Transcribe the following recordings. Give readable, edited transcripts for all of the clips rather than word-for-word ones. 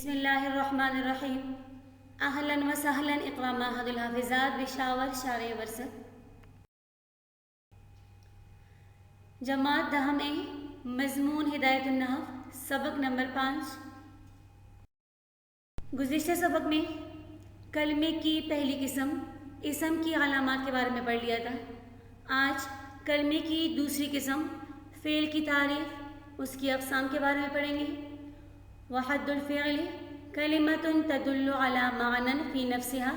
بسم اللہ الرحمن الرحیم. اہلا و سہلا اقرا معہد الحافظات بشاور شارع ورثہ. جماعت دہم اے مضمون ہدایت النحو سبق نمبر 5. گزشتہ سبق میں کلمے کی پہلی قسم اسم کی علامات کے بارے میں پڑھ لیا تھا. آج کلمے کی دوسری قسم فعل کی تعریف اس کی اقسام کے بارے میں پڑھیں گے. وحد الفعل کلمۃ تدل علی معنی فی نفسها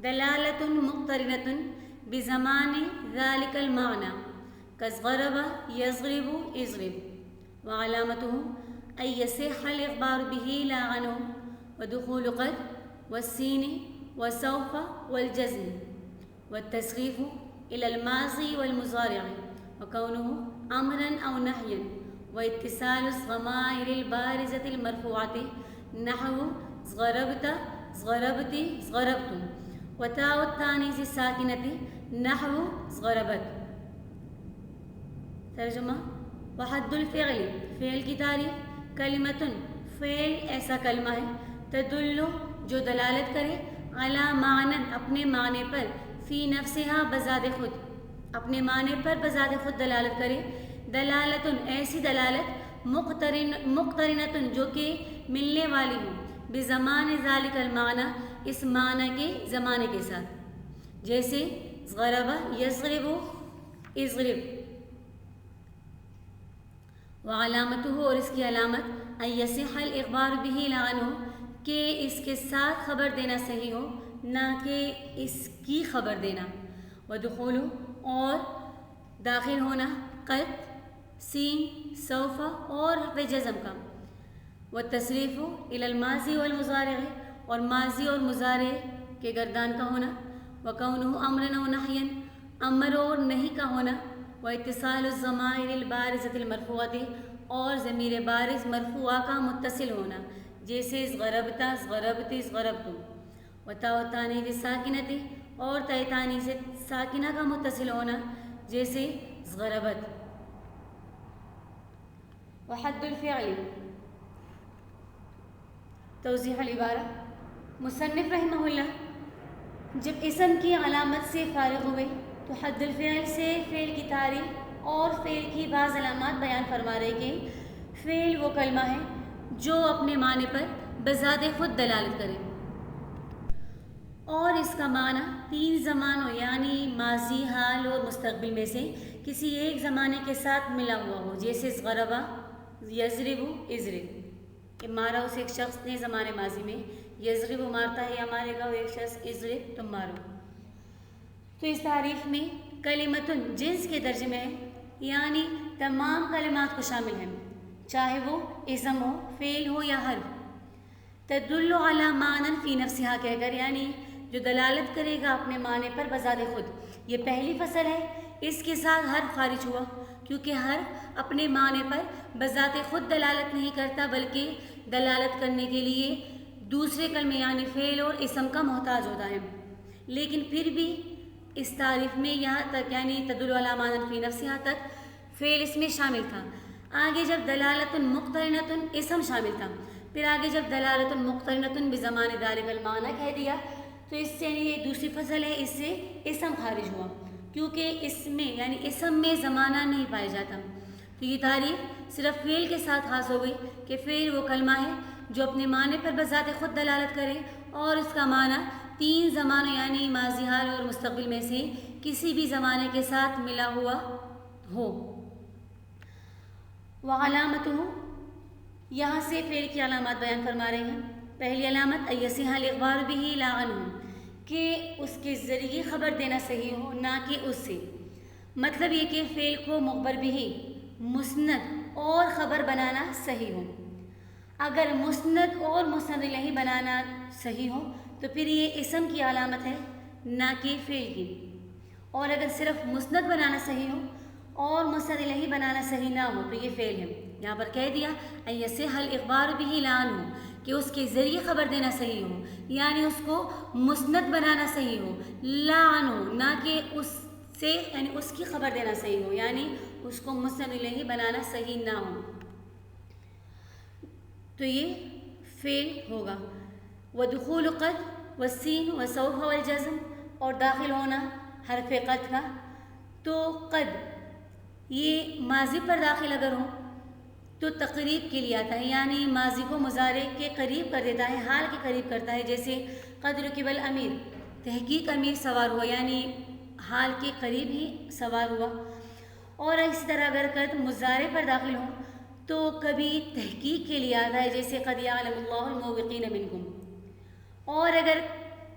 دلالۃ مقترنۃ بزمان ذلک المعنی کضرب یضرب اضرب وعلامته ان یصح الاخبار به لا عنه ودخول قد والسین وسوف والجزم والتصریف الى الماضی والمضارع وکونه امرا او نهیا واتصال الضمائر البارزة المرفوعة نحو ضربت ضربت ضربتم وتاء التانیث الساکنة نحو ضربت. ترجمہ: وحد الفعل فعل کی تعریف کلمۃ فعل ایسا کلمہ ہے تدل جو دلالت کرے علی معنی اپنے معنی پر فی نفسہا بذات خود اپنے معنی پر بذات خود دلالت کرے. دلالت ایسی دلالت مقترنۃ جو کہ ملنے والی ہو بزمان ذالک المعنی اس معنی کے زمانے کے ساتھ، جیسے ضرب یضرب اضرب. وعلامتہ اور اس کی علامت ان یصح الاخبار به لا عنہ کہ اس کے ساتھ خبر دینا صحیح ہو نہ کہ اس کی خبر دینا. ودخول اور داخل ہونا قد سین سوف اور حرف جزم کا. والتصریف الی الماضی والمضارع اور ماضی اور مضارع کے گردان کا ہونا. وکونہ امرا و نہیا امر اور نہیں کا ہونا. واتصال الضمائر البارزة المرفوعة اور ضمیر بارز مرفوعہ کا متصل ہونا، جیسے ضربت ضربت ضربتم. وتاء التانیث الساکنة اور تاء تانیث ساکنہ کا متصل ہونا، جیسے ضربت. وحد الفعل توضیح العبارہ. مصنف رحمہ اللہ جب اسم کی علامت سے فارغ ہوئے تو حد الفعل سے فعل کی تعریف اور فعل کی بعض علامات بیان فرما رہے کہ فعل وہ کلمہ ہے جو اپنے معنی پر بذات خود دلالت کرے اور اس کا معنی تین زمانوں یعنی ماضی، حال اور مستقبل میں سے کسی ایک زمانے کے ساتھ ملا ہوا ہو، جیسے ضرب یضرب اضرب. کہ مارا اسے ایک شخص نے زمانے ماضی میں، یضرب مارتا ہے یا مارے گا وہ ایک شخص، اضرب تم مارو. تو اس تعریف میں کلمۃ جنس کے درجے میں ہے، یعنی تمام کلمات کو شامل ہے، چاہے وہ اسم ہو، فعل ہو یا حرف. تدل علی معنی فی نفسہا کہہ کر یعنی جو دلالت کرے گا اپنے معنی پر بذات خود. یہ پہلی فصل ہے، اس کے ساتھ حرف خارج ہوا کیونکہ حرف اپنے معنی پر بذات خود دلالت نہیں کرتا بلکہ دلالت کرنے کے لیے دوسرے کلمے یعنی فعل اور اسم کا محتاج ہوتا ہے. لیکن پھر بھی اس تعریف میں یہاں تک یعنی تدل علی معنی فی نفسہا تک فعل اس میں شامل تھا. آگے جب دلالت مقترنۃ اسم شامل تھا، پھر آگے جب دلالت مقترنۃ بزمان ذالک المعنی کہہ دیا تو اس سے یہ دوسری فصل ہے، اس سے اسم خارج ہوا کیونکہ اس میں یعنی اسم میں زمانہ نہیں پایا جاتا. تو یہ تعریف صرف فعل کے ساتھ خاص ہو گئی کہ فعل وہ کلمہ ہے جو اپنے معنی پر بذات خود دلالت کرے اور اس کا معنی تین زمانوں یعنی ماضی، حال اور مستقبل میں سے کسی بھی زمانے کے ساتھ ملا ہوا ہو. وعلامتہ یہاں سے فعل کی علامات بیان فرما رہے ہیں. پہلی علامت ان یصح الاخبار به لا عنہ کہ اس کے ذریعے خبر دینا صحیح ہو نہ کہ اس سے. مطلب یہ کہ فعل کو مخبر بھی مسند اور خبر بنانا صحیح ہو. اگر مسند اور مسند الیہ بنانا صحیح ہو تو پھر یہ اسم کی علامت ہے نہ کہ فعل کی، اور اگر صرف مسند بنانا صحیح ہو اور مسند الیہ بنانا صحیح نہ ہو تو یہ فعل ہے. یہاں پر کہہ دیا ان یصح الاخبار به لا عنہ کہ اس کے ذریعے خبر دینا صحیح ہو، یعنی اس کو مسند بنانا صحیح ہو، لا عنہ نہ کہ اس سے یعنی اس کی خبر دینا صحیح ہو، یعنی اس کو مسند الیہ بنانا صحیح نہ ہو. تو یہ فعل ہوگا. ودخول قد والسین وسوف والجزم، اور داخل ہونا حرف قد کا. تو قد یہ ماضی پر داخل اگر ہو تو تقریب کے لیے آتا ہے، یعنی ماضی کو مضارع کے قریب کر دیتا ہے، حال کے قریب کرتا ہے. جیسے قد رکب الامیر، تحقیق امیر سوار ہوا، یعنی حال کے قریب ہی سوار ہوا. اور اسی طرح اگر قد مضارع پر داخل ہو تو کبھی تحقیق کے لیے آتا ہے، جیسے قد یعلم اللہ الموبقین منکم. اور اگر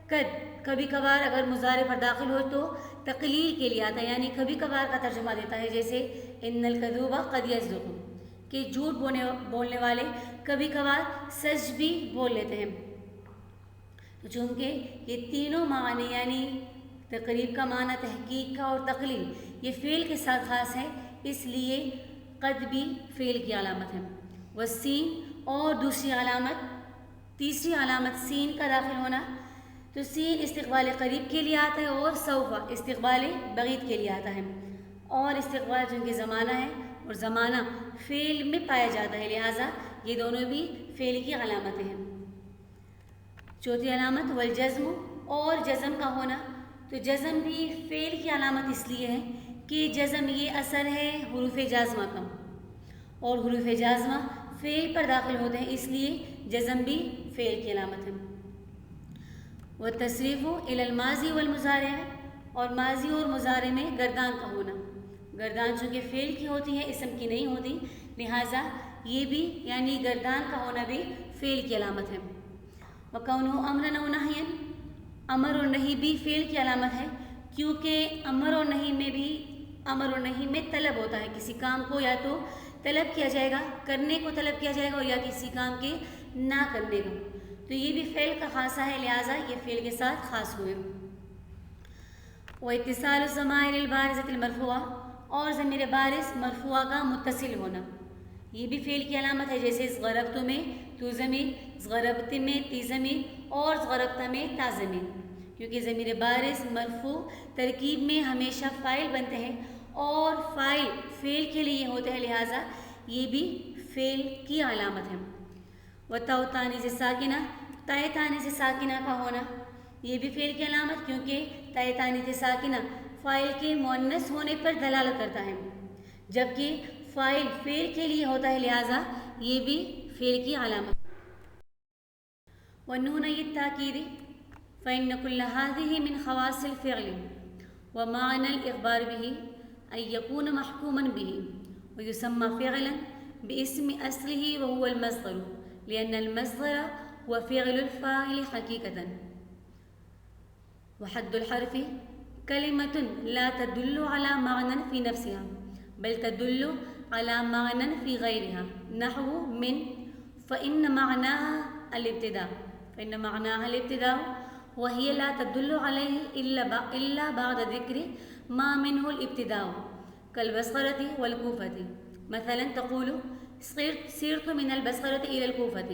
قد کبھی کبھار اگر مضارع پر داخل ہو تو تقلیل کے لیے آتا ہے، یعنی کبھی کبھار کا ترجمہ دیتا ہے. جیسے ان الکذوب قد یصدق، کہ جھوٹ بولنے والے کبھی کبھار سچ بھی بول لیتے ہیں. تو چونکہ یہ تینوں معنی یعنی تقریب کا معنی، تحقیق کا اور تقلیل یہ فعل کے ساتھ خاص ہے، اس لیے قد بھی فعل کی علامت ہے. والسین، اور دوسری علامت تیسری علامت سین کا داخل ہونا. تو سین استقبال قریب کے لیے آتا ہے، اور سوف استقبال بعید کے لیے آتا ہے. اور استقبال چونکہ زمانہ ہے اور زمانہ فعل میں پایا جاتا ہے، لہٰذا یہ دونوں بھی فعل کی علامتیں ہیں. چوتھی علامت والجزم، اور جزم کا ہونا. تو جزم بھی فعل کی علامت اس لیے ہے کہ جزم یہ اثر ہے حروف جازمہ کا، اور حروف جازمہ فعل پر داخل ہوتے ہیں، اس لیے جزم بھی فعل کی علامت ہے. والتصریف الی الماضی والمضارع، اور ماضی اور مضارع میں گردان کا ہونا. گردان چونکہ فعل کی ہوتی ہے، اسم کی نہیں ہوتی، لہٰذا یہ بھی یعنی گردان کا ہونا بھی فعل کی علامت ہے. وکونہ امرا و نہیا، امر اور نہیں بھی فعل کی علامت ہے، کیونکہ امر اور نہیں میں طلب ہوتا ہے. کسی کام کو یا تو طلب کیا جائے گا، کرنے کو طلب کیا جائے گا، اور یا کسی کام کے نہ کرنے کا. تو یہ بھی فعل کا خاصہ ہے، لہٰذا یہ فعل کے ساتھ خاص ہوئے. واتصال الضمائر البارزۃ المرفوعہ، اور ضمیر بارز مرفوعہ کا متصل ہونا، یہ بھی فعل کی علامت ہے. جیسے ضربت میں تو ضمیر، ضربت میں تی ضمیر، اور ضربت میں تا ضمیر. کیونکہ ضمیر بارز مرفوع ترکیب میں ہمیشہ فاعل بنتے ہیں، اور فاعل فعل کے لیے ہوتے ہیں، لہٰذا یہ بھی فعل کی علامت ہے. وتاء تانیث ساکنہ، تائے تانیث ساکنہ کا ہونا، یہ بھی فعل کی علامت، کیونکہ تائے تانیث ساکنہ فاعل کے مؤنث ہونے پر دلالت کرتا ہے، جبکہ فاعل فعل کے لیے ہوتا ہے، لہٰذا یہ بھی فعل کی علامت. والنون التاکید فإن كل هذه من خواص الفعل ومعنى الإخبار به أن يكون محكوما به، ويسمى فعلا باسم أصله وهو المصدر، لأن المصدر هو فعل الفاعل حقيقة. وحد الحرف كلمة لا تدل على معنى في نفسها بل تدل على معنى في غيرها، نحو من فإن معناها الابتداء وهي لا تدل عليه إلا بعد ذكر ما منه الابتداء، كالبصرة والكوفة. مثلا تقول سرت من البصرة إلى الكوفة،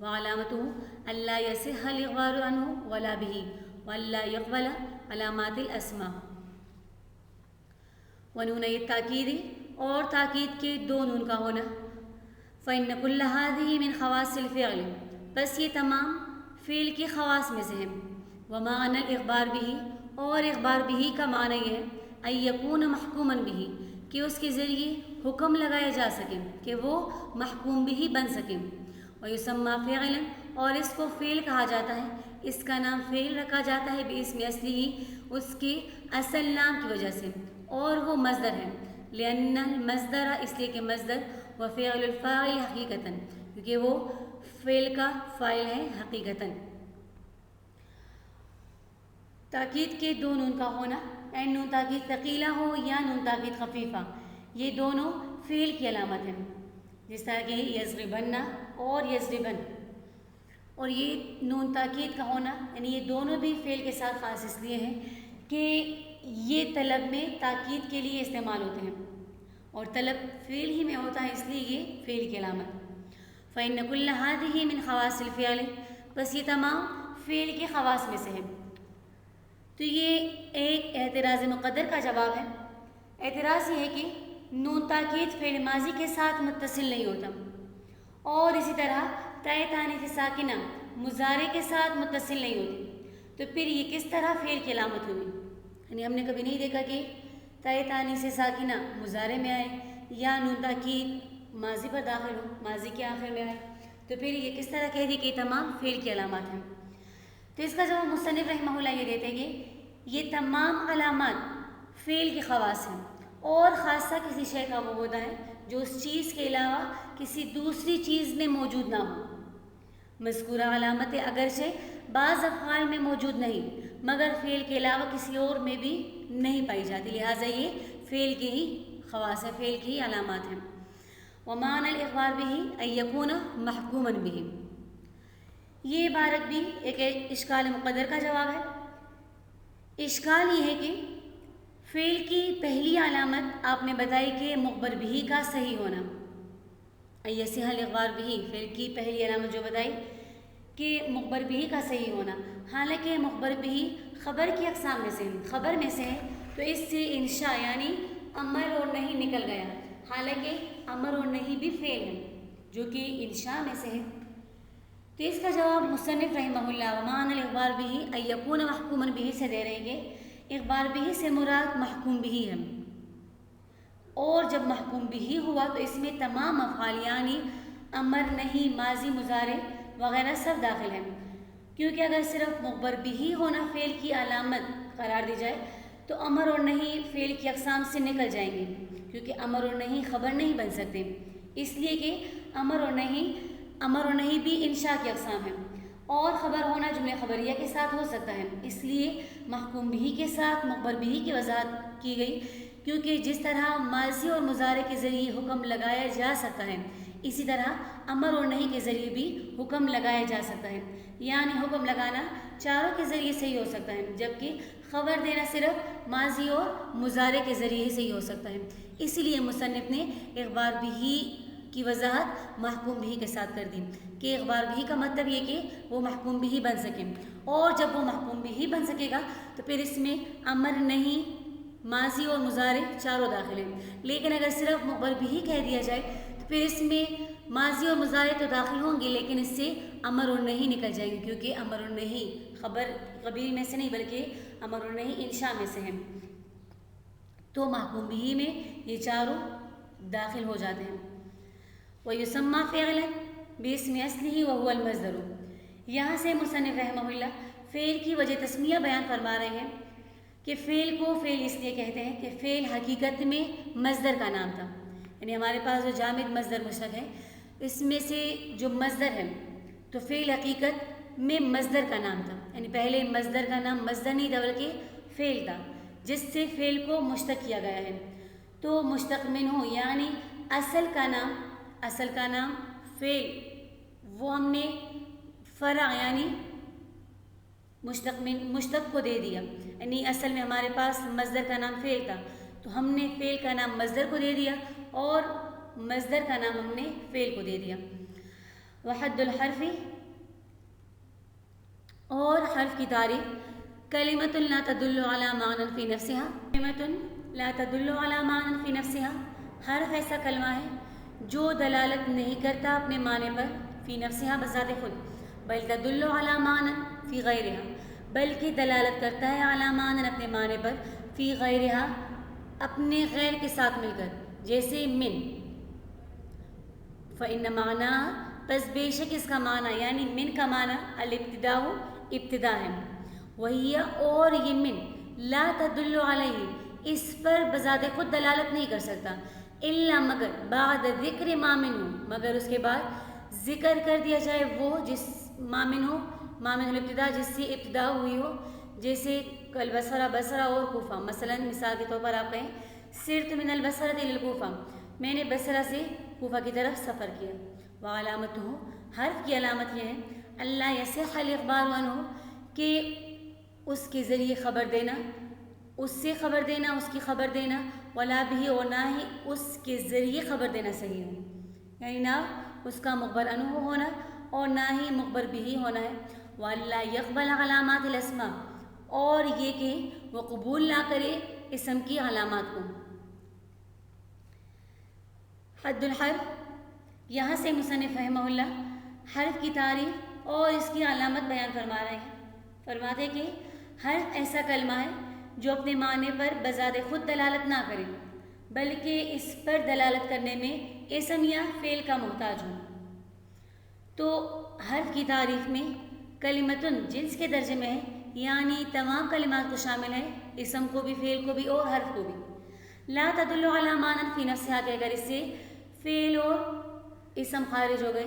وعلامته ألا يصح الإخبار عنه ولا به، وألا يقبل علامات الأسماء. ونون التاکید، اور تاکید کے دو نون کا ہونا. فإن كل هذه من خواص الفعل، بس یہ تمام فعل کے خواص میں سے ہیں. ومعنى الإخبار به، اور اخبار به کا معنی یہ ہے أن يكون محکوما به، کہ اس کے ذریعے حکم لگایا جا سکے، کہ وہ محکوم بھی بن سکے. ويسمى فعلا، اور اس کو فعل کہا جاتا ہے، اس کا نام فعل رکھا جاتا ہے باسم اصلی، اس کے اصل نام کی وجہ سے، اور وہ مصدر ہے. لأن المصدر، اس لیے کہ مصدر وفعل الفاعل حقیقتاً، کیونکہ وہ فعل کا فاعل ہے حقیقتاً. تاکید کے دو نون کا ہونا، نون تاکید ثقیلہ ہو یا نون تاکید خفیفہ، یہ دونوں فعل کی علامت ہیں. جس طرح کہ یضربن اور یضربن، اور یہ نون تاکید کا ہونا، یعنی یہ دونوں بھی فعل کے ساتھ خاص اس لیے ہیں کہ یہ طلب میں تاکید کے لیے استعمال ہوتے ہیں، اور طلب فعل ہی میں ہوتا ہے، اس لیے یہ فعل کی علامت. فإن كل هذه من خواص الفعل، بس یہ تمام فعل کے خواص میں سے ہیں. تو یہ ایک اعتراض مقدر کا جواب ہے. اعتراض یہ ہے کہ نون تاکید فعل ماضی کے ساتھ متصل نہیں ہوتا، اور اسی طرح تائے تانیث ساکنہ مضارع کے ساتھ متصل نہیں ہوتی، تو پھر یہ کس طرح فعل کی علامت ہوئی؟ یعنی ہم نے کبھی نہیں دیکھا کہ تائے تانیث ساکنہ مضارع میں آئے یا نون تاکید ماضی پر داخل ہو، ماضی کے آخر میں آئے، تو پھر یہ کس طرح کہہ دی کہ یہ تمام فعل کی علامات ہیں؟ تو اس کا جواب مصنف رحمہ اللہ یہ دیتے ہیں کہ یہ تمام علامات فعل کے خواص ہیں، اور خاصہ کسی شے کا وہ ہوتا ہے جو اس چیز کے علاوہ کسی دوسری چیز میں موجود نہ ہو۔ مذکورہ علامتیں اگرچہ بعض افعال میں موجود نہیں مگر فعل کے علاوہ کسی اور میں بھی نہیں پائی جاتی، لہٰذا یہ فعل کے ہی خواص ہیں، فعل کی ہی علامات ہیں۔ ومعنی الاخبار به ان یکون محکوما به، یہ عبارت بھی ایک اشکال مقدر کا جواب ہے۔ اشکال یہ ہے کہ فعل کی پہلی علامت آپ نے بتائی کہ مخبر بھی کا صحیح ہونا، یصح الاخبار به، فعل کی پہلی علامت جو بتائی کہ مخبر بھی کا صحیح ہونا، حالانکہ مخبر بھی خبر کی اقسام میں سے ہے، خبر میں سے ہے، تو اس سے انشاء یعنی امر اور نہیں نکل گیا، حالانکہ امر اور نہیں بھی فعل ہے جو کہ انشاء میں سے ہے۔ تو اس کا جواب مصنف رحمہ اللہ ومعنی الاخبار به ان یکون محکوما به سے دے رہے ہیں کہ اخبار به سے مراد محکوم به ہے، اور جب محکوم به ہوا تو اس میں تمام افعال یعنی امر نہیں ماضی مضارع وغیرہ سب داخل ہیں، کیونکہ اگر صرف مخبر به ہونا فعل کی علامت قرار دی جائے تو امر اور نہیں فعل کی اقسام سے نکل جائیں گے، کیونکہ امر اور نہیں خبر نہیں بن سکتے، اس لیے کہ امر اور نہیں بھی انشاء کی اقسام ہیں، اور خبر ہونا جملہ خبریہ کے ساتھ ہو سکتا ہے، اس لیے محکوم به کے ساتھ مخبر به کی وضاحت کی گئی، کیونکہ جس طرح ماضی اور مضارع کے ذریعے حکم لگایا جا سکتا ہے اسی طرح امر اور نہیں کے ذریعے بھی حکم لگایا جا سکتا ہے، یعنی حکم لگانا چاروں کے ذریعے سے ہی ہو سکتا ہے، جبکہ خبر دینا صرف ماضی اور مضارع کے ذریعے سے ہی ہو سکتا ہے، اسی لیے مصنف نے اخبار بھی کی وضاحت محکوم بھی کے ساتھ کر دی کہ اخبار بھی کا مطلب یہ کہ وہ محکوم بھی بن سکے، اور جب وہ محکوم بھی بن سکے گا تو پھر اس میں امر نہیں ماضی اور مضارع چاروں داخل ہیں، لیکن اگر صرف مخبر بھی کہہ دیا جائے تو پھر اس میں ماضی اور مضارع تو داخل ہوں گے لیکن اس سے امر اور نہیں نکل جائیں گے، کیونکہ امر اور نہیں خبر قبیل میں سے نہیں بلکہ امر اور نہیں انشاء میں سے ہیں، تو محکوم بھی میں یہ چاروں داخل ہو جاتے ہیں۔ وَيُسَمَّى فِعْلًا بِاسْمِ أَصْلِهِ وَهُوَ الْمَصْدَرُ، یہاں سے مصنف رحمہ اللہ فعل کی وجہ تسمیہ بیان فرما رہے ہیں کہ فعل کو فعل اس لیے کہتے ہیں کہ فعل حقیقت میں مصدر کا نام تھا، یعنی ہمارے پاس جو جامد مصدر مشتق ہے اس میں سے جو مصدر ہے تو فعل حقیقت میں مصدر کا نام تھا، یعنی پہلے مصدر کا نام مصدر نہیں تھا بلکہ فعل تھا جس سے فعل کو مشتق کیا گیا ہے، تو مشتق منہ یعنی اصل کا نام فعل وہ ہم نے فرع یعنی مشتق کو دے دیا، یعنی اصل میں ہمارے پاس مصدر کا نام فعل تھا تو ہم نے فعل کا نام مصدر کو دے دیا اور مصدر کا نام ہم نے فعل کو دے دیا۔ وحد الحرف، اور حرف کی تعریف، کلمۃ لا تدل علی معنی فی نفسها، کلمۃ لا تدل علی معنی فی نفسها، حرف ایسا کلمہ ہے جو دلالت نہیں کرتا اپنے معنی پر، فی نفسها بذات خود، بل تدل علی معنی فی غیرها، بلکہ دلالت کرتا ہے علی معنی اپنے معنی پر، فی غیرها اپنے غیر کے ساتھ مل کر، جیسے من، فإن معنی پس بے شک اس کا معنی یعنی من کا معنی الابتداء ابتدا ہے، وہی اور یہ من لا تدل علیہ اس پر بذات خود دلالت نہیں کر سکتا، الا مگر بعد ذکر ما منہ مگر اس کے بعد ذکر کر دیا جائے وہ جس ما منہ الابتدا جس سے ابتدا ہوئی ہو، جیسے البصرہ بصرہ اور کوفہ، مثلا مثال کے طور پر آپ کہیں سرت من البصرۃ الی الکوفہ، میں نے بصرہ سے کوفہ کی طرف سفر کیا، وعلامتہ حرف کی علامت یہ ہے اللہ یصح الاخبار عنہ کہ اس کے ذریعے خبر دینا، اس سے خبر دینا، اس کی خبر دینا، ولا بھی اور نہ ہی اس کے ذریعے خبر دینا صحیح ہو، یعنی نہ اس کا مخبر عنہ ہونا اور نہ ہی مخبر بھی ہونا ہے، وَأَلَّا يَقْبَلَ عَلَامَاتِ الْأَسْمَاءِ اور یہ کہ وہ قبول نہ کرے اسم کی علامات کو۔ حد الحرف، یہاں سے مصنف رحمہ اللہ حرف کی تعریف اور اس کی علامت بیان فرما رہے ہیں۔ فرماتے کہ حرف ایسا کلمہ ہے جو اپنے معنی پر بذات خود دلالت نہ کرے بلکہ اس پر دلالت کرنے میں اسم یا فعل کا محتاج ہو۔ تو حرف کی تعریف میں کلمتن جنس کے درجے میں ہے، یعنی تمام کلمات کو شامل ہے، اسم کو بھی، فعل کو بھی اور حرف کو بھی۔ لا تدل علی معنی فی نفسہا کہ اگر اس سے فعل اور اسم خارج ہو گئے،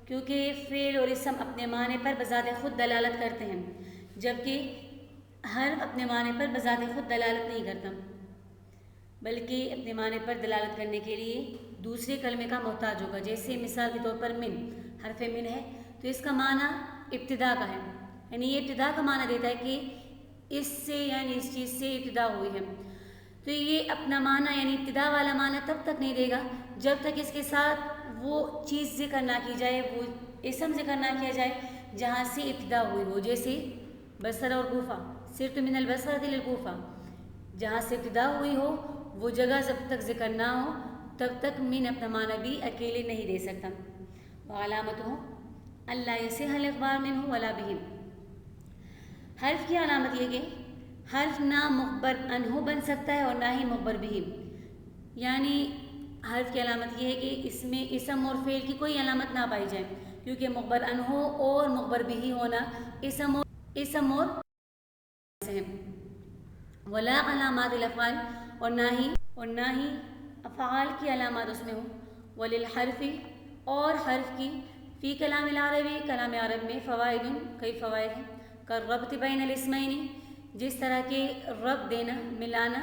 کیونکہ فعل اور اسم اپنے معنی پر بذات خود دلالت کرتے ہیں، جبکہ حرف اپنے معنی پر بذات خود دلالت نہیں کرتا بلکہ اپنے معنی پر دلالت کرنے کے لیے دوسرے کلمے کا محتاج ہوگا۔ جیسے مثال کے طور پر من، حرف من ہے تو اس کا معنی ابتدا کا ہے، یعنی یہ ابتدا کا معنی دیتا ہے کہ اس سے یعنی اس چیز سے ابتدا ہوئی ہے، تو یہ اپنا معنی یعنی ابتدا والا معنی تب تک نہیں دے گا جب تک اس کے ساتھ وہ چیز ذکر نہ کی جائے، وہ اسم ذکر نہ کیا جائے جہاں سے ابتدا ہوئی ہو۔ جیسے بصرہ اور کوفہ، صرت من البصرۃ الی الکوفہ، جہاں سے ابتدا ہوئی ہو وہ جگہ جب تک ذکر نہ ہو تب تک من اپنا معنی بھی اکیلے نہیں دے سکتا۔ وعلامتہ اللہ یصح الاخبار منہ ولا بہ، حرف کی علامت یہ کہ حرف نہ مخبر عنہ بن سکتا ہے اور نہ ہی مخبر بہ، یعنی حرف کی علامت یہ ہے کہ اس میں اسم اور فعل کی کوئی علامت نہ پائی جائے، کیونکہ مخبر عنہ اور مخبر بہ ہونا اسم اور سے، ولا علامات الافعال اور نہ ہی افعال کی علامات اس میں ہوں، وللحرف اور حرف کی فی کلام العربی، کلام عرب میں فوائد کئی فوائد ہیں، کالربط بین الاسمین، جس طرح کے ربط دینا، ملانا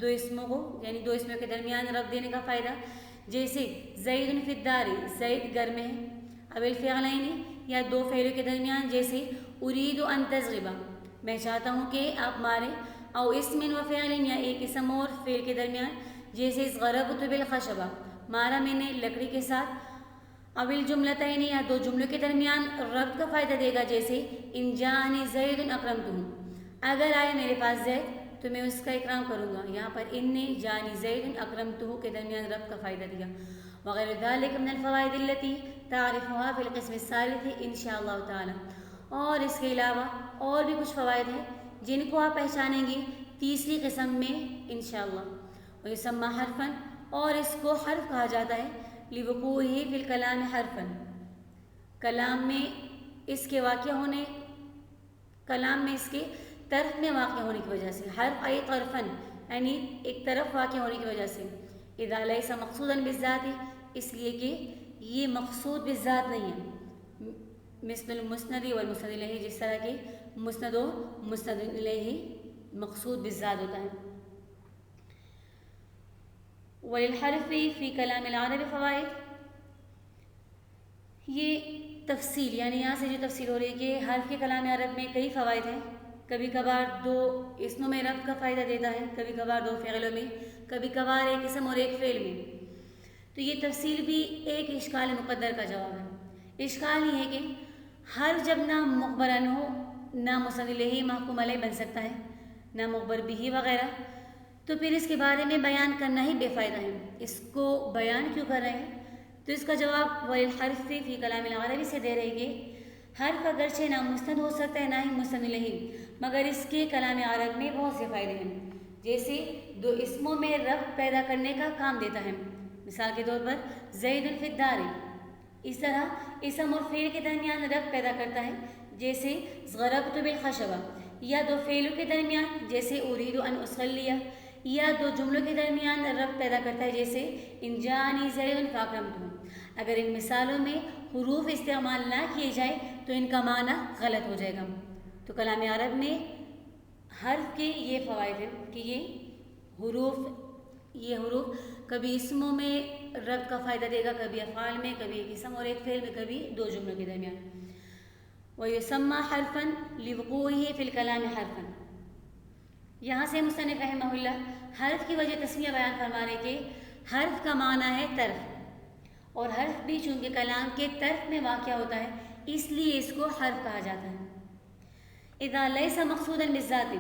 دو اسموں کو، یعنی دو اسموں کے درمیان ربط دینے کا فائدہ، جیسے زید فی الدار، زید گھر میں ہے، اب الفعلین یا دو فعلوں کے درمیان، جیسے ارید ان تضرب، میں چاہتا ہوں کہ آپ ماریں، او اسم و فعل یا ایک اسم اور فعل کے درمیان، جیسے ضربت بالخشبہ، مارا میں نے لکڑی کے ساتھ، اب الجملتین یا دو جملوں کے درمیان ربط کا فائدہ دے گا، جیسے ان جانی زید اکرمتہ، اگر آئے میرے پاس زید تو میں اس کا اکرام کروں گا، یہاں پر ان نے جانی زید اکرمتہ کے درمیان ربط کا فائدہ دیا۔ وغیر ذلك من الفوائد التي تعرفها في القسم الثالث ان شاء اللہ تعالی، اور اس کے علاوہ اور بھی کچھ فوائد ہیں جن کو آپ پہچانیں گے تیسری قسم میں انشاءاللہ۔ ویسمى حرفا، اور اس کو حرف کہا جاتا ہے، لوقوعه فی الکلام حرفا، کلام میں اس کے واقع ہونے، کلام میں اس کے طرف میں واقع ہونے کی وجہ سے، حرف ای طرفا یعنی ایک طرف واقع ہونے کی وجہ سے، اذا لیس مقصودا بالذات، اس لیے کہ یہ مقصود بالذات نہیں ہے، مثل المسند والمسند الیہ، جس طرح کہ مسند و مسند الیہ مقصود بالذات ہوتا ہے۔ وللحرف فی کلام العرب فوائد، یہ تفصیل یعنی یہاں سے جو تفصیل ہو رہی ہے کہ حرف کے کلام عرب میں کئی فوائد ہیں، کبھی کبھار دو اسموں میں ربط کا فائدہ دیتا ہے، کبھی کبھار دو فعلوں میں، کبھی کبھار ایک اسم اور ایک فعل میں، تو یہ تفصیل بھی ایک اشکال مقدر کا جواب ہے۔ اشکال یہ ہے کہ حرف جب نہ مخبر عنہ ہو، نہ مسند الیہ محکوم علیہ بن سکتا ہے، نہ مخبر بہ وغیرہ، تو پھر اس کے بارے میں بیان کرنا ہی بے فائدہ ہے، اس کو بیان کیوں کر رہے ہیں؟ تو اس کا جواب وللحرف فی کلام العربی سے دے رہے کہ حرف اگرچہ نہ مسند ہو سکتا ہے نہ ہی مسند الیہ، مگر اس کے کلام عرب میں بہت سے فائدے ہیں، جیسے دو اسموں میں ربط پیدا کرنے کا کام دیتا ہے، مثال کے طور پر زید فی الدار، اس طرح اسم اور فعل کے درمیان ربط پیدا کرتا ہے، جیسے ضربت بالخشبہ، یا دو فعلوں کے درمیان جیسے ارید ان اصلی، یا دو جملوں کے درمیان ربط پیدا کرتا ہے، جیسے ان جانی زید فاکرمتہ۔ اگر ان مثالوں میں حروف استعمال نہ کیے جائے تو ان کا معنی غلط ہو جائے گا۔ تو کلام عرب میں حرف کے یہ فوائد ہیں کہ یہ حروف کبھی اسموں میں ربط کا فائدہ دے گا، کبھی افعال میں، کبھی ایک اسم اور ایک فعل میں، کبھی دو جملوں کے درمیان۔ وَيُسَمَّى حَرْفًا لِوُقُوعِهِ فِي الْكَلَامِ حَرْفًا، یہاں سے مصنف رحمہ اللہ حرف کی وجہ تسمیہ بیان فرما رہے کہ حرف کا معنی ہے طرف، اور حرف بھی چونکہ کلام کے طرف میں واقع ہوتا ہے اس لیے اس کو حرف کہا جاتا ہے۔ اذا لیس مقصودا بالذات،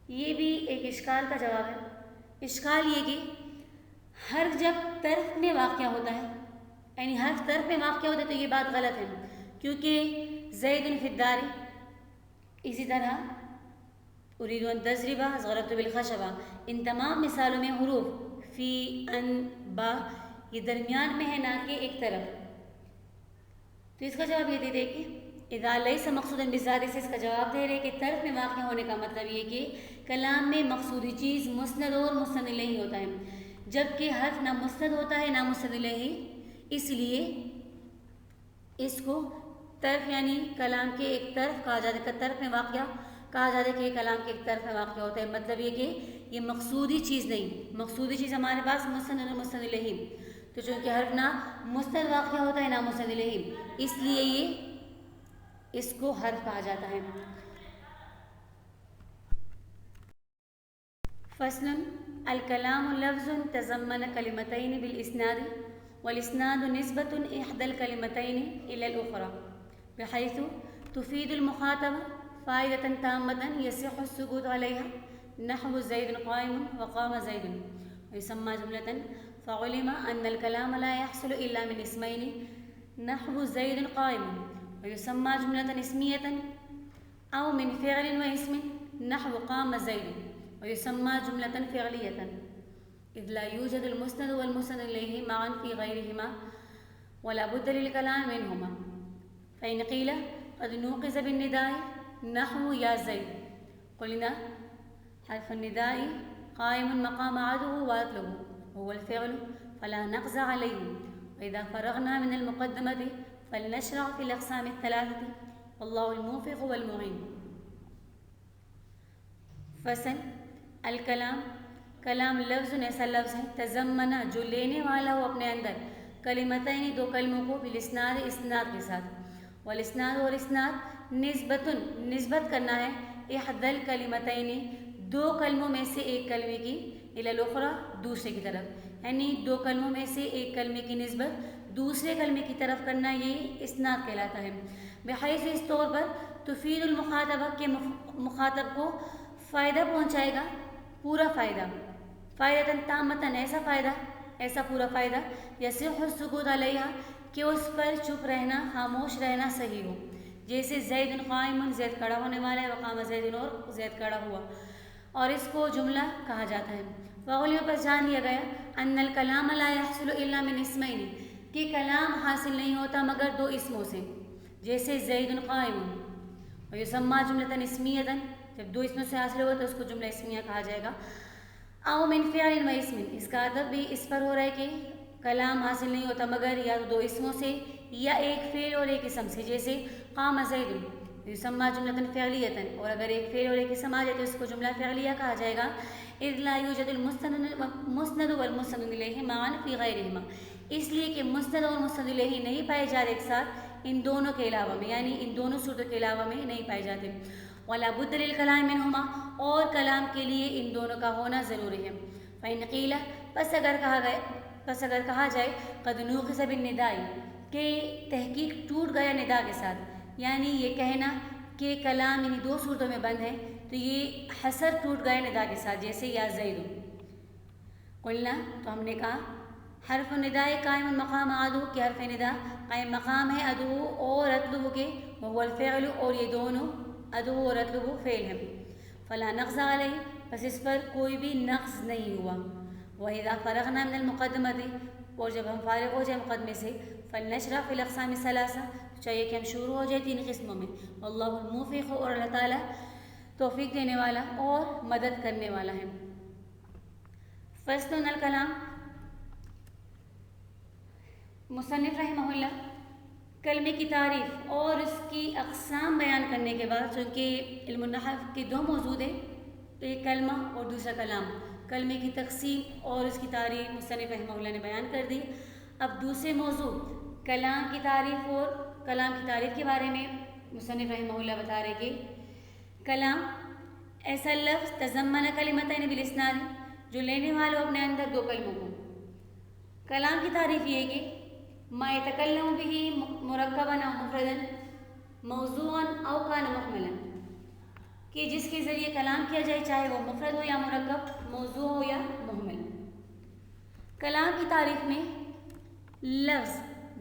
یہ بھی ایک اشکال کا جواب ہے۔ اشکال یہ کہ حرف جب طرف میں واقع ہوتا ہے یعنی حرف طرف میں واقع ہوتا ہے تو یہ بات غلط ہے، کیونکہ زید فی الدار، اسی طرح اريد ان تضرب ضربت بالخشبہ، ان تمام مثالوں میں حروف فی، ان، با یہ درمیان میں ہے نہ کہ ایک طرف. تو اس کا جواب یہ دے دے کہ اذا لیس مقصودا بذات، سے اس کا جواب دے رہے کہ طرف میں واقع ہونے کا مطلب یہ کہ کلام میں مقصودی چیز مسند اور مسند الیہ ہوتا ہے، جبکہ حرف نہ مسند ہوتا ہے نہ مسند الیہ، اس لیے اس کو طرف یعنی کلام کے ایک طرف کہا جاتا ہے، طرف میں واقع کہا جاتا ہے کہ یہ کلام کے ایک طرف میں واقع ہوتا ہے. مطلب یہ کہ یہ مقصودی چیز نہیں، مقصودی چیز ہمارے پاس مسند اور مسند الیہ، تو چونکہ حرف نہ مسند واقع ہوتا ہے نہ مسند الیہ، اس لیے یہ اس کو حرف کہا جاتا ہے. فصل الکلام لفظ تضمن کلمتین بالاسناد والاسناد نسبة احدى الكلمتين الى الاخرى بحيث تفيد المخاطب فائدة تامة يصح السكوت عليها، نحو زيد قائم وقام زيد، ويسمى جملة فعلم أن الكلام لا يحصل إلا من اسمين، نحو زيد قائم، ويسمى جملة اسمية، أو من فعل واسم، نحو قام زيد، ويسمى جملة فعلية، إذ لا يوجد المسند والمسند إليه معا في غيرهما ولا بد للكلام منهما. فإن قيل قد نوقظ بالنداء نحو يا زيد، قلنا حرف النداء قائم مقام عدو واطلبه وهو الفعل فلا نقز عليه. وإذا فرغنا من المقدمة فلنشرع في الأقسام الثلاثة، والله الموفق والمعين. فصل الکلام، کلام لفظ ایسا لفظ ہے تضمنہ جو لینے والا ہو اپنے اندر کلمتین دو کلموں کو بالاسناد اسناد کے ساتھ، والاسناد اور اسناد نسبت کرنا ہے احدى الکلمتین دو کلموں میں سے ایک کلمے کی الی الاخری دوسرے کی طرف، یعنی دو کلموں میں سے ایک کلمے کی نسبت دوسرے کلمے کی طرف کرنا یہ اسناد کہلاتا ہے. بحیث اس طور پر تفید المخاطبہ کے مخاطب کو فائدہ پہنچائے گا، پورا فائدہ، فائدہ تامتاً ایسا پورا فائدہ، یصح السکوت علیہا کہ اس پر چپ رہنا، خاموش رہنا صحیح ہو. جیسے زید قائم، زید کھڑا ہونے والا ہے، وقام زید اور زید کھڑا ہوا، اور اس کو جملہ کہا جاتا ہے. وعلم پر جان لیا گیا ان الکلام لا يحصل الا من اسمین کہ کلام حاصل نہیں ہوتا مگر دو اسموں سے، جیسے زید قائم، ویسمى جملة اسمیہ، جب دو اسموں سے حاصل ہوگا تو اس کو جملہ اسمیہ کہا جائے گا. او من فعل و اسم، اس کا ادب بھی اس پر ہو رہا ہے کہ کلام حاصل نہیں ہوتا مگر یا تو دو اسموں سے یا ایک فعل اور ایک اسم سے، جیسے قام زید یسمى جملة فعلیة، اور اگر ایک فعل اور ایک اسم آ جائے تو اس کو جملہ فعلیہ کہا جائے گا. اذ لا یوجد المسند والمسند الیہ معا فی غیرہما، اس لیے کہ مسند اور مسند الیہ نہیں پائے جاتے ایک ساتھ ان دونوں کے علاوہ میں، یعنی ان دونوں صورتوں کے علاوہ میں نہیں پائے جاتے. ولا بد للکلام منہما، اور کلام کے لیے ان دونوں کا ہونا ضروری ہے. فإن قیل، پس اگر کہا جائے قد نوقظ بالنداء کہ تحقیق ٹوٹ گیا ندا کے ساتھ، یعنی یہ کہنا کہ کلام انہی دو صورتوں میں بند ہے تو یہ حصر ٹوٹ گیا ندا کے ساتھ، جیسے یا زید. قلنا، تو ہم نے کہا حرف النداء قائم مقام عدو، کہ حرف ندا قائم مقام ہے عدو اور اطلب کے، وهو الفعل، اور یہ دونوں ادو اور اطلب فعل ہے. فلا نقص علیہ، بس اس پر کوئی بھی نقص نہیں ہوا. وَإِذَا فَرَغْنَا مِنَ الْمُقَدِّمَةِ، اور جب ہم فارغ ہو جائیں مقدمے سے، فَلْنَشْرَعْ فِي الْأَقْسَامِ الثَّلَاثَةِ، چاہیے کہ ہم شروع ہو جائے تین قسموں میں. واللہ الموفق، اور اللہ تعالیٰ توفیق دینے والا اور مدد کرنے والا ہے. فصل الکلام، مصنف رحمہ اللہ کلمے کی تعریف اور اس کی اقسام بیان کرنے کے بعد، چونکہ علم النحو کے دو موضوع ہیں، ایک کلمہ اور دوسرا کلام، کلمے کی تقسیم اور اس کی تعریف مصنف رحمہ اللہ نے بیان کر دی. اب دوسرے موضوع کلام کی تعریف اور کلام کی تعریف کے بارے میں مصنف رحمہ اللہ بتا رہے کہ کلام ایسا لفظ تضمن کلمتین بالاسناد جو لینے والوں اپنے اندر دو کلموں کو. کلام کی تعریف یہ ہے کہ ما يتكلم به مرکبا او مفردا موضوعا او کان محملا، کہ جس کے ذریعے کلام کیا جائے چاہے وہ مفرد ہو یا مرکب، موضوع ہو یا محمل. کلام کی تعریف میں لفظ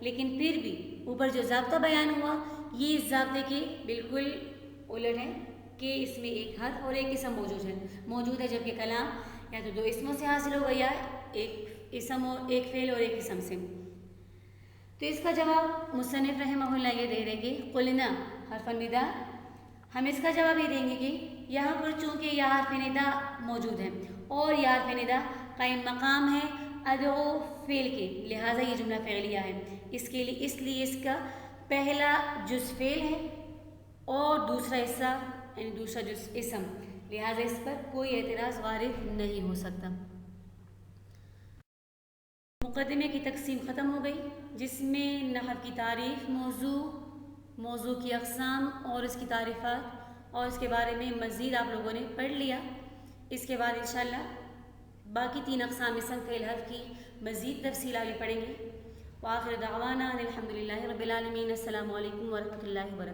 لیکن پھر بھی اوپر جو ضابطہ بیان ہوا یہ اس ضابطے کے بالکل الٹ ہے کہ اس میں ایک حرف اور ایک اسم موجود ہے، جبکہ کلام یا تو دو اسموں سے حاصل ہوگا یا ایک اسم اور ایک فعل اور ایک اسم سے۔ تو اس کا جواب مصنف رحمہ اللہ یہ دے رہے کہ قلنا حرف النداء، ہم اس کا جواب یہ دیں گے کہ یہاں پر چونکہ یہ حرف ندا موجود ہے اور یہ حرف ندا قائم مقام ہے ادعو فعل کے، لہٰذا یہ جملہ فعلیہ ہے، اس لیے اس کا پہلا جز فعل ہے اور دوسرا حصہ یعنی دوسرا جز اسم، لہٰذا اس پر کوئی اعتراض وارد نہیں ہو سکتا۔ مقدمے کی تقسیم ختم ہو گئی، جس میں نحو کی تعریف، موضوع کی اقسام اور اس کی تعریفات اور اس کے بارے میں مزید آپ لوگوں نے پڑھ لیا۔ اس کے بعد انشاءاللہ باقی 3 اقسام اسم فعل حرف کی مزید تفصیل آگے پڑھیں گے۔ وآخر دعوانا الحمدللہ رب العالمین۔ السلام علیکم ورحمۃ اللہ وبرکاتہ۔